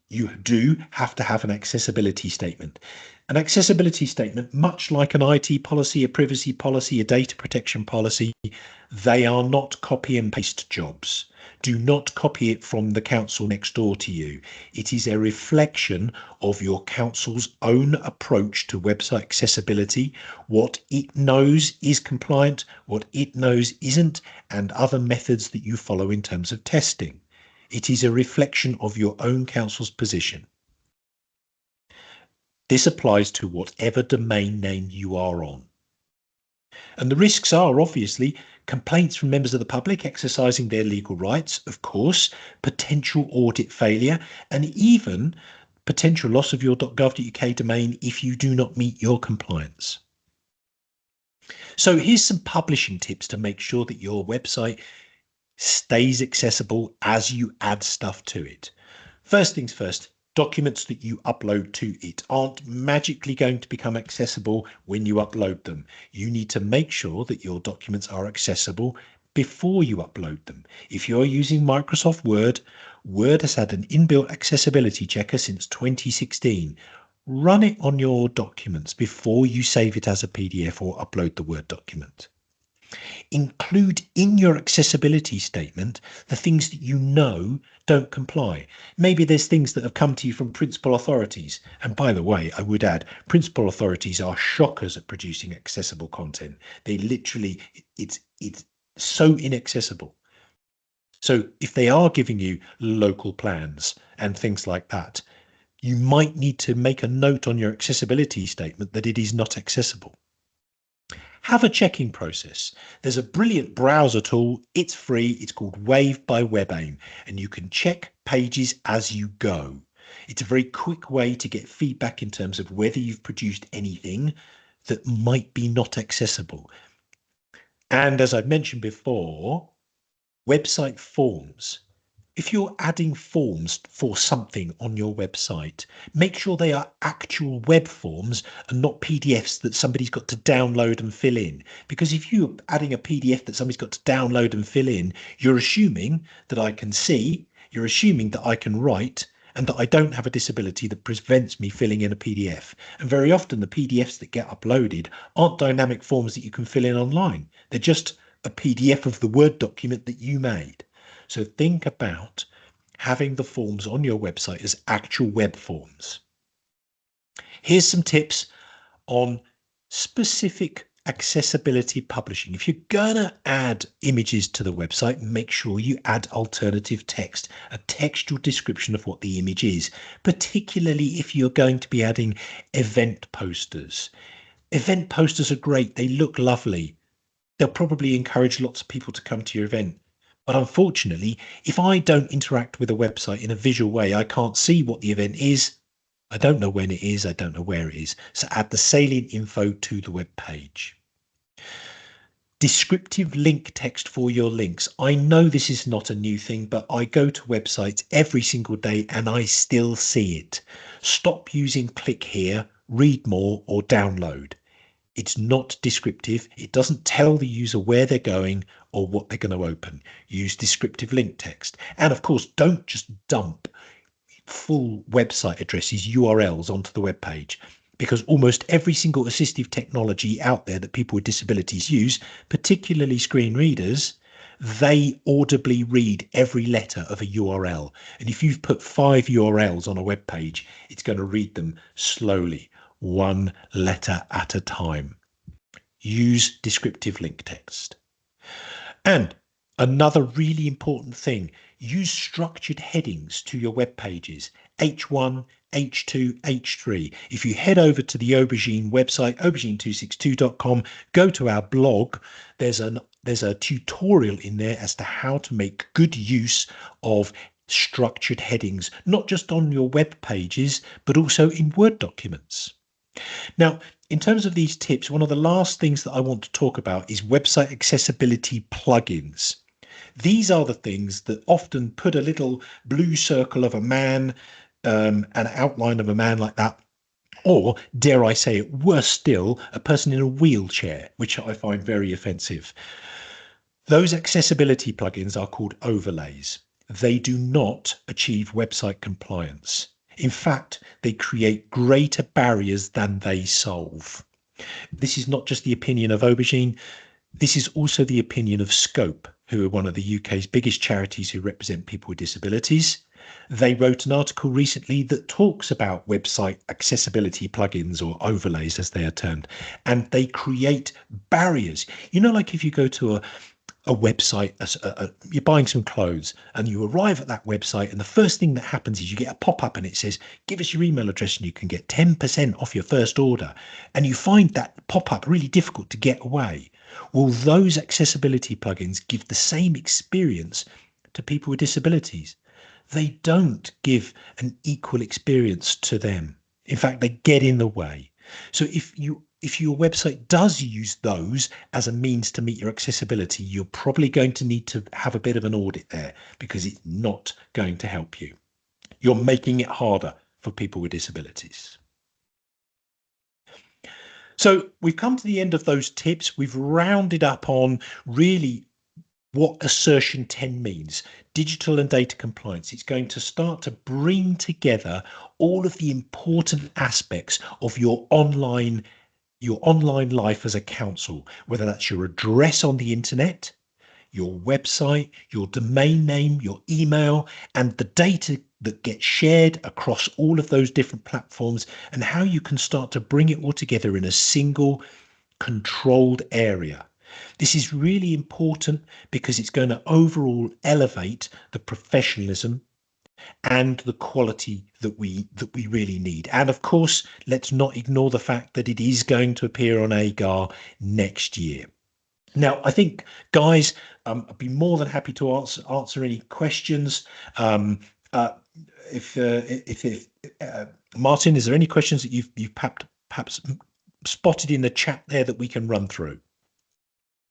You do have to have an accessibility statement. An accessibility statement, much like an IT policy, a privacy policy, a data protection policy, they are not copy and paste jobs. Do not copy it from the council next door to you. It is a reflection of your council's own approach to website accessibility, what it knows is compliant, what it knows isn't, and other methods that you follow in terms of testing. It is a reflection of your own council's position. This applies to whatever domain name you are on. And the risks are obviously complaints from members of the public exercising their legal rights, of course, potential audit failure, and even potential loss of your .gov.uk domain if you do not meet your compliance. So here's some publishing tips to make sure that your website stays accessible as you add stuff to it. First things first, documents that you upload to it aren't magically going to become accessible when you upload them. You need to make sure that your documents are accessible before you upload them. If you're using Microsoft Word, Word has had an inbuilt accessibility checker since 2016. Run it on your documents before you save it as a PDF or upload the Word document. Include in your accessibility statement the things that you know don't comply. Maybe there's things that have come to you from principal authorities. And by the way, I would add, principal authorities are shockers at producing accessible content. They literally, it's so inaccessible. So if they are giving you local plans and things like that, you might need to make a note on your accessibility statement that it is not accessible. have a checking process. There's a brilliant browser tool. It's free. It's called Wave by WebAIM, and you can check pages as you go. It's a very quick way to get feedback in terms of whether you've produced anything that might be not accessible. And as I've mentioned before, website forms. If you're adding forms for something on your website, make sure they are actual web forms and not PDFs that somebody's got to download and fill in. Because if you're adding a PDF that somebody's got to download and fill in, you're assuming that I can see, you're assuming that I can write, and that I don't have a disability that prevents me filling in a PDF. And very often the PDFs that get uploaded aren't dynamic forms that you can fill in online. They're just a PDF of the Word document that you made. So think about having the forms on your website as actual web forms. Here's some tips on specific accessibility publishing. If you're going to add images to the website, make sure you add alternative text, a textual description of what the image is, particularly if you're going to be adding event posters. Event posters are great. They look lovely. They'll probably encourage lots of people to come to your event. But unfortunately, if I don't interact with a website in a visual way, I can't see what the event is. I don't know when it is. I don't know where it is. So add the salient info to the web page. Descriptive link text for your links. I know this is not a new thing, but I go to websites every single day and I still see it. Stop using click here, read more, or download. It's not descriptive. It doesn't tell the user where they're going or what they're going to open. Use descriptive link text. And of course, don't just dump full website addresses, URLs onto the web page, because almost every single assistive technology out there that people with disabilities use, particularly screen readers, they audibly read every letter of a URL. And if you've put 5 URLs on a web page, it's going to read them slowly, one letter at a time. Use descriptive link text. And another really important thing, use structured headings to your web pages, H1, H2, H3. If you head over to the Aubergine website, aubergine262.com, go to our blog, there's a tutorial in there as to how to make good use of structured headings, not just on your web pages, but also in Word documents. Now, in terms of these tips, one of the last things that I want to talk about is website accessibility plugins. These are the things that often put a little blue circle of a man, an outline of a man like that, or dare I say it, worse still, a person in a wheelchair, which I find very offensive. Those accessibility plugins are called overlays. They do not achieve website compliance. In fact, they create greater barriers than they solve. This is not just the opinion of Aubergine. This is also the opinion of Scope, who are one of the UK's biggest charities who represent people with disabilities. They wrote an article recently that talks about website accessibility plugins, or overlays as they are termed, and they create barriers. You know, like if you go to a website, you're buying some clothes and you arrive at that website, and the first thing that happens is you get a pop-up and it says, give us your email address and you can get 10% off your first order. And you find that pop-up really difficult to get away. Well, those accessibility plugins give the same experience to people with disabilities. They don't give an equal experience to them. In fact, they get in the way. So if your website does use those as a means to meet your accessibility, you're probably going to need to have a bit of an audit there, because it's not going to help you. You're making it harder for people with disabilities. So we've come to the end of those tips. We've rounded up on really what Assertion 10 means, digital and data compliance. It's going to start to bring together all of the important aspects of your online life as a council, whether that's your address on the internet, your website, your domain name, your email, and the data that gets shared across all of those different platforms, and how you can start to bring it all together in a single controlled area. This is really important because it's going to overall elevate the professionalism and the quality that we really need. And of course, let's not ignore the fact that it is going to appear on AGAR next year. Now, I think, guys, I'd be more than happy to answer any questions. If Martin, is there any questions that you've perhaps spotted in the chat there that we can run through?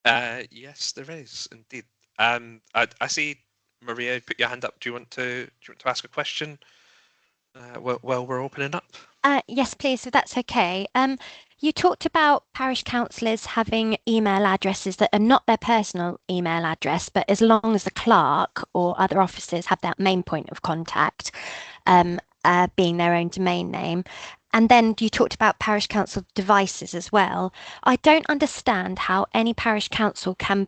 Yes, there is indeed. I see Maria put your hand up. Do you want to ask a question while we're opening up? Yes, please, if that's okay. You talked about parish councillors having email addresses that are not their personal email address, but as long as the clerk or other officers have that main point of contact, being their own domain name. And then you talked about parish council devices as well. I don't understand how any parish council can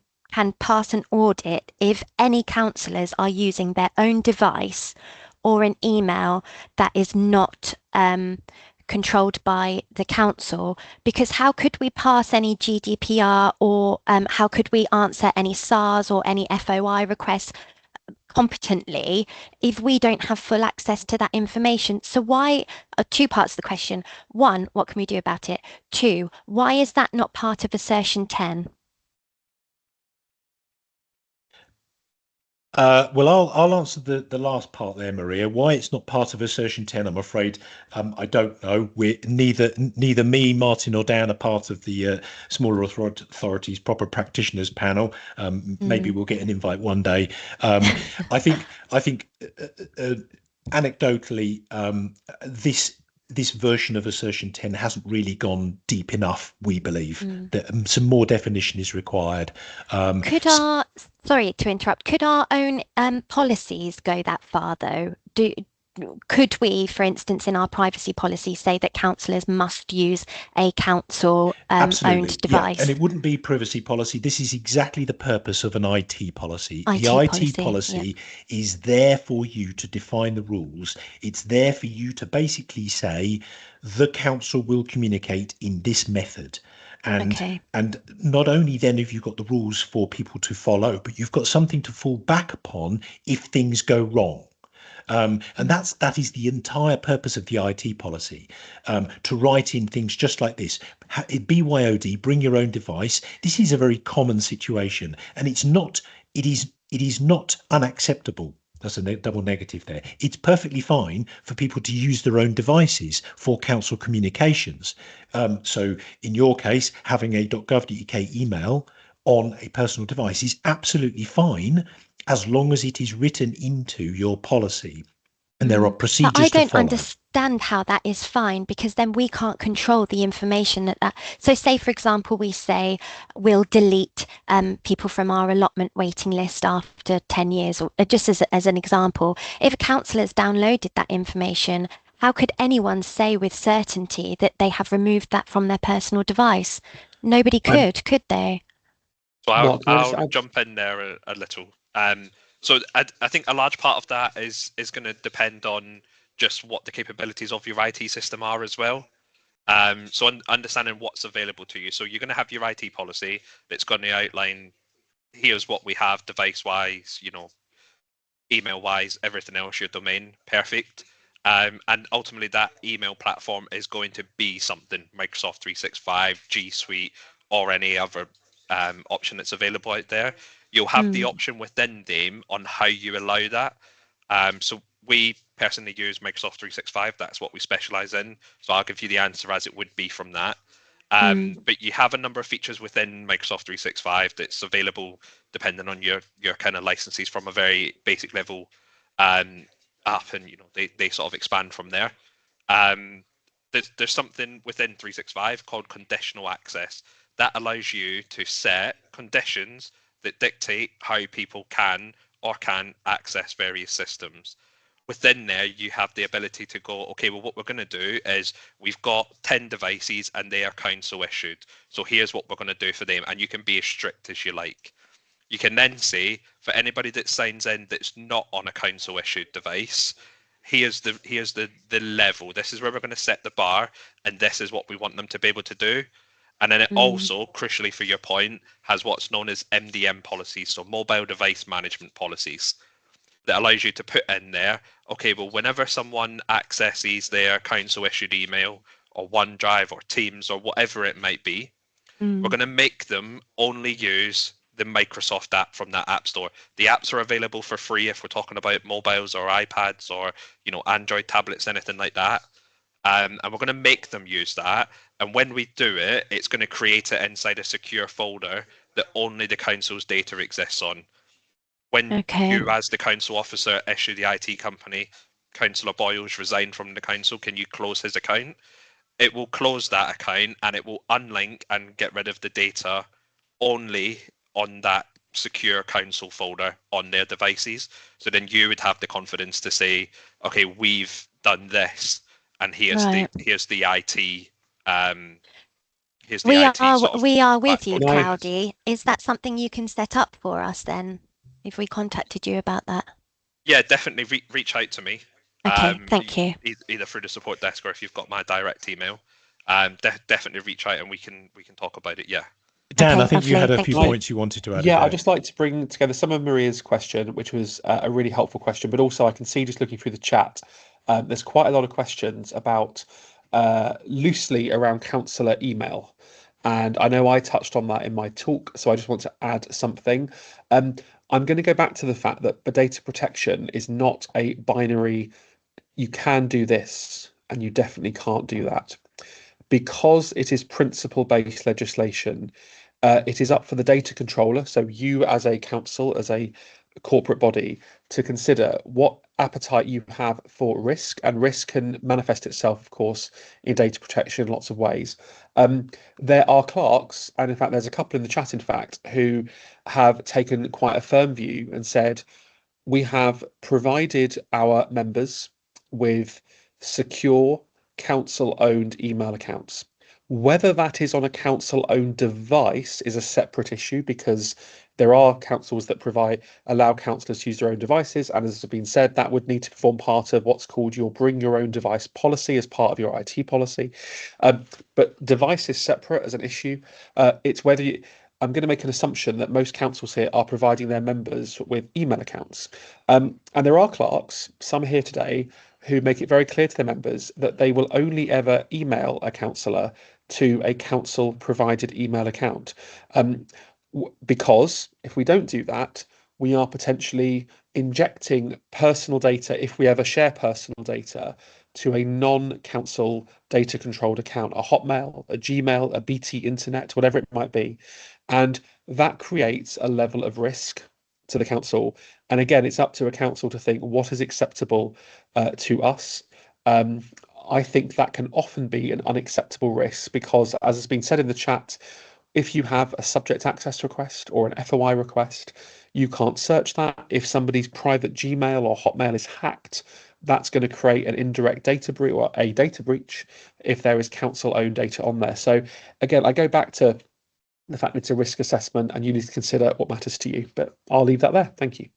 pass an audit if any councillors are using their own device or an email that is not controlled by the council, because how could we pass any GDPR or how could we answer any SARS or any FOI requests competently if we don't have full access to that information? So why, two parts of the question. One, what can we do about it? Two, why is that not part of Assertion 10? Well, I'll answer the last part there, Maria. Why it's not part of Assertion 10, I'm afraid I don't know. We're neither me, Martin, or Dan are part of the Smaller Authorities Proper Practitioners panel. Maybe we'll get an invite one day. I think anecdotally, this version of Assertion 10 hasn't really gone deep enough, we believe. That some more definition is required. Sorry to interrupt, could our own policies go that far, though? Could we, for instance, in our privacy policy, say that councillors must use a council owned device? Yeah. And it wouldn't be privacy policy. This is exactly the purpose of an IT policy. The IT policy is there for you to define the rules. It's there for you to basically say the council will communicate in this method. And not only then have you got the rules for people to follow, but you've got something to fall back upon if things go wrong. And that is the entire purpose of the IT policy, to write in things just like this. BYOD, bring your own device. This is a very common situation, and it is not unacceptable. That's a double negative there. It's perfectly fine for people to use their own devices for council communications. So in your case, having a .gov.uk email on a personal device is absolutely fine, as long as it is written into your policy and there are procedures to follow. I don't understand how that is fine, because then we can't control the information that. So say, for example, we say we'll delete people from our allotment waiting list after 10 years, or just as an example. If a councillor has downloaded that information, how could anyone say with certainty that they have removed that from their personal device? Nobody could they? So I'll jump in there a little. So I think a large part of that is going to depend on just what the capabilities of your IT system are as well. So understanding what's available to you. So you're going to have your IT policy that's going to outline, here's what we have device-wise, email-wise, everything else, your domain, perfect. And ultimately that email platform is going to be something, Microsoft 365, G Suite, or any other option that's available out there. You'll have the option within them on how you allow that. So we personally use Microsoft 365. That's what we specialize in. So I'll give you the answer as it would be from that. But you have a number of features within Microsoft 365 that's available depending on your kind of licenses from a very basic level up, and they sort of expand from there. There's something within 365 called conditional access that allows you to set conditions that dictate how people can or can't access various systems. Within there, you have the ability to go, okay, well, what we're going to do is we've got 10 devices and they are council issued. So here's what we're going to do for them. And you can be as strict as you like. You can then say, for anybody that signs in that's not on a council issued device, here's the level. This is where we're going to set the bar, and this is what we want them to be able to do. And then it also, crucially for your point, has what's known as MDM policies, so mobile device management policies, that allows you to put in there, okay, well, whenever someone accesses their council issued email or OneDrive or Teams or whatever it might be, we're going to make them only use the Microsoft app from that app store. The apps are available for free if we're talking about mobiles or iPads or, Android tablets, anything like that. And we're going to make them use that. And when we do it, it's going to create it inside a secure folder that only the council's data exists on. When you, as the council officer, issue the IT company, Councillor Boyles resigned from the council, can you close his account? It will close that account and it will unlink and get rid of the data only on that secure council folder on their devices. So then you would have the confidence to say, okay, we've done this, and here's the IT. Here's the IT sort of we are with you, platform. Cloudy. Is that something you can set up for us then, if we contacted you about that? Yeah, definitely reach out to me. Okay, thank you. Either through the support desk or if you've got my direct email, definitely reach out and we can talk about it. Yeah. Dan, Okay, I think you had a lovely, few thank you. points you wanted to add. Yeah, I'd just like to bring together some of Maria's question, which was a really helpful question, but also I can see just looking through the chat, there's quite a lot of questions about loosely around councillor email. And I know I touched on that in my talk, so I just want to add something. I'm going to go back to the fact that the data protection is not a binary, you can do this and you definitely can't do that. Because it is principle-based legislation, it is up for the data controller, so you as a council, as a corporate body, to consider what appetite you have for risk, and risk can manifest itself, of course, in data protection in lots of ways. There are clerks, and in fact, there's a couple in the chat, in fact, who have taken quite a firm view and said, we have provided our members with secure council-owned email accounts. Whether that is on a council-owned device is a separate issue, because there are councils that allow councillors to use their own devices, and as has been said, that would need to form part of what's called your bring your own device policy as part of your IT policy. But device is separate as an issue. It's whether I'm going to make an assumption that most councils here are providing their members with email accounts. And there are clerks, some here today, who make it very clear to their members that they will only ever email a councillor to a council provided email account. Because if we don't do that, we are potentially injecting personal data, if we ever share personal data, to a non-council data controlled account, a Hotmail, a Gmail, a BT Internet, whatever it might be. And that creates a level of risk to the council. And again, it's up to a council to think what is acceptable to us. I think that can often be an unacceptable risk because, as has been said in the chat, if you have a subject access request or an FOI request, you can't search that. If somebody's private Gmail or Hotmail is hacked, that's going to create an indirect data breach or a data breach if there is council-owned data on there. So again, I go back to the fact it's a risk assessment and you need to consider what matters to you. But I'll leave that there. Thank you.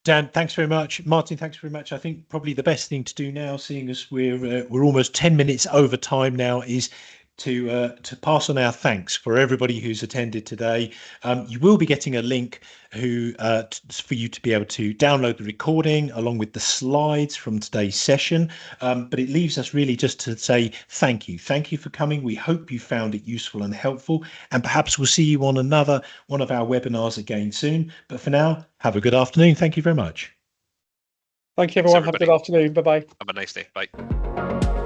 Dan, thanks very much. Martin, thanks very much. I think probably the best thing to do now, seeing as we're almost 10 minutes over time now, is to pass on our thanks for everybody who's attended today. You will be getting a link for you to be able to download the recording along with the slides from today's session. But it leaves us really just to say thank you. Thank you for coming. We hope you found it useful and helpful, and perhaps we'll see you on another one of our webinars again soon. But for now, have a good afternoon. Thank you very much. Thank you, everyone. Have a good afternoon. Bye-bye. Have a nice day. Bye.